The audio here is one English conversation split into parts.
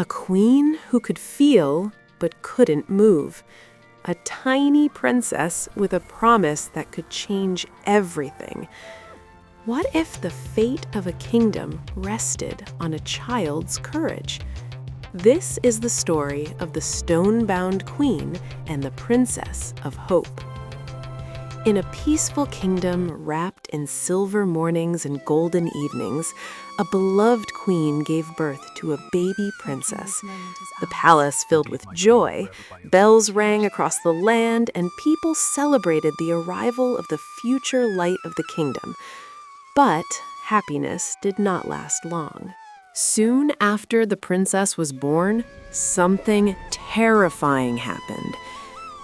A queen who could feel but couldn't move. A tiny princess with a promise that could change everything. What if the fate of a kingdom rested on a child's courage? This is the story of the stone-bound queen and the princess of hope. In a peaceful kingdom wrapped in silver mornings and golden evenings, a beloved queen gave birth to a baby princess. The palace filled with joy, bells rang across the land, and people celebrated the arrival of the future light of the kingdom. But happiness did not last long. Soon after the princess was born, something terrifying happened.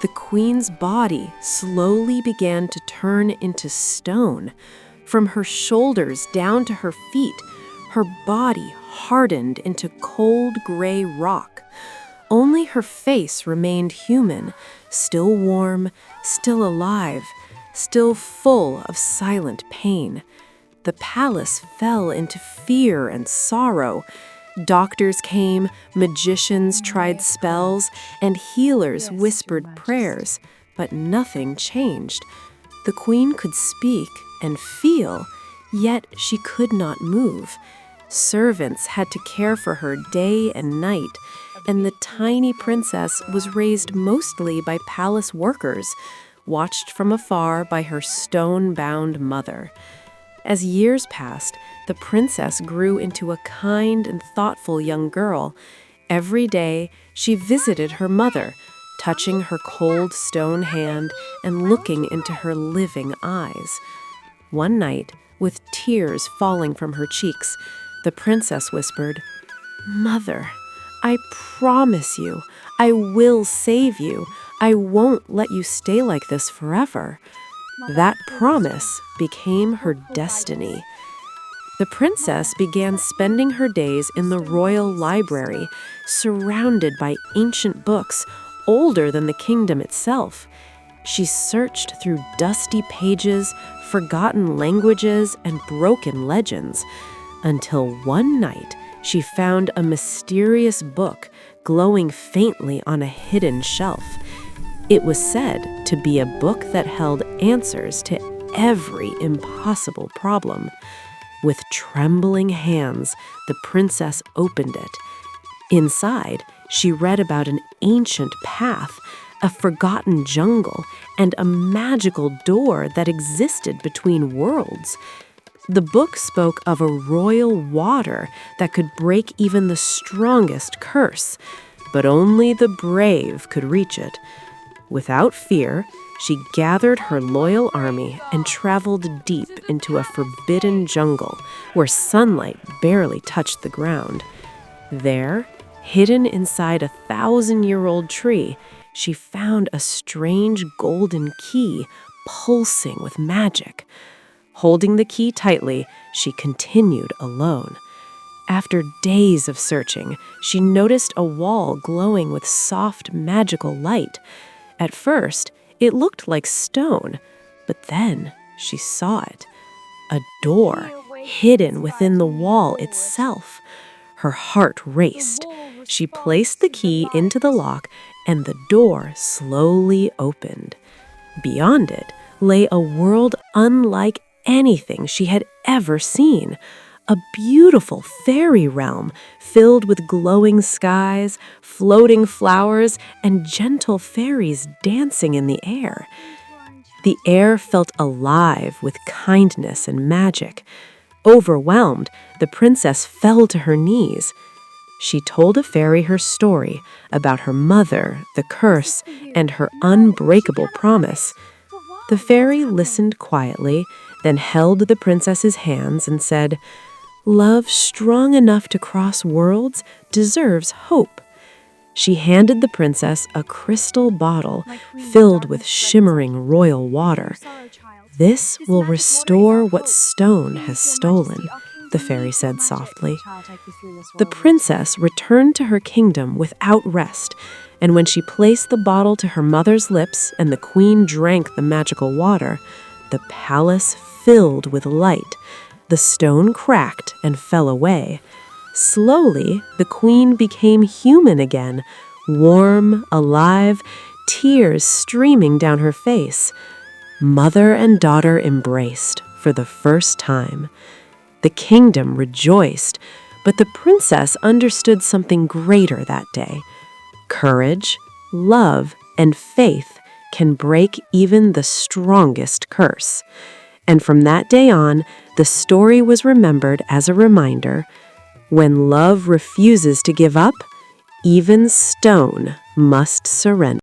The queen's body slowly began to turn into stone. From her shoulders down to her feet, her body hardened into cold gray rock. Only her face remained human, still warm, still alive, still full of silent pain. The palace fell into fear and sorrow. Doctors came, magicians tried spells, and healers whispered prayers, but nothing changed. The queen could speak and feel, yet she could not move. Servants had to care for her day and night, and the tiny princess was raised mostly by palace workers, watched from afar by her stone-bound mother. As years passed, the princess grew into a kind and thoughtful young girl. Every day, she visited her mother, touching her cold stone hand and looking into her living eyes. One night, with tears falling from her cheeks, the princess whispered, "Mother, I promise you, I will save you. I won't let you stay like this forever." That promise became her destiny. The princess began spending her days in the royal library, surrounded by ancient books older than the kingdom itself. She searched through dusty pages, forgotten languages, and broken legends, until one night she found a mysterious book glowing faintly on a hidden shelf. It was said to be a book that held answers to every impossible problem. With trembling hands, the princess opened it. Inside, she read about an ancient path, a forgotten jungle, and a magical door that existed between worlds. The book spoke of a royal water that could break even the strongest curse, but only the brave could reach it. Without fear, she gathered her loyal army and traveled deep into a forbidden jungle where sunlight barely touched the ground. There, hidden inside a 1,000-year-old tree, she found a strange golden key pulsing with magic. Holding the key tightly, she continued alone. After days of searching, she noticed a wall glowing with soft, magical light. At first, it looked like stone, but then she saw it. A door hidden within the wall itself. Her heart raced. She placed the key into the lock, and the door slowly opened. Beyond it lay a world unlike anything she had ever seen. A beautiful fairy realm filled with glowing skies, floating flowers, and gentle fairies dancing in the air. The air felt alive with kindness and magic. Overwhelmed, the princess fell to her knees. She told a fairy her story about her mother, the curse, and her unbreakable promise. The fairy listened quietly, then held the princess's hands and said, "Love strong enough to cross worlds deserves hope." She handed the princess a crystal bottle filled with shimmering royal water. "This will restore what stone has stolen," the fairy said softly. The princess returned to her kingdom without rest, and when she placed the bottle to her mother's lips and the queen drank the magical water, the palace filled with light. The stone cracked and fell away. Slowly, the queen became human again, warm, alive, tears streaming down her face. Mother and daughter embraced for the first time. The kingdom rejoiced, but the princess understood something greater that day. Courage, love, and faith can break even the strongest curse. And from that day on, the story was remembered as a reminder: when love refuses to give up, even stone must surrender.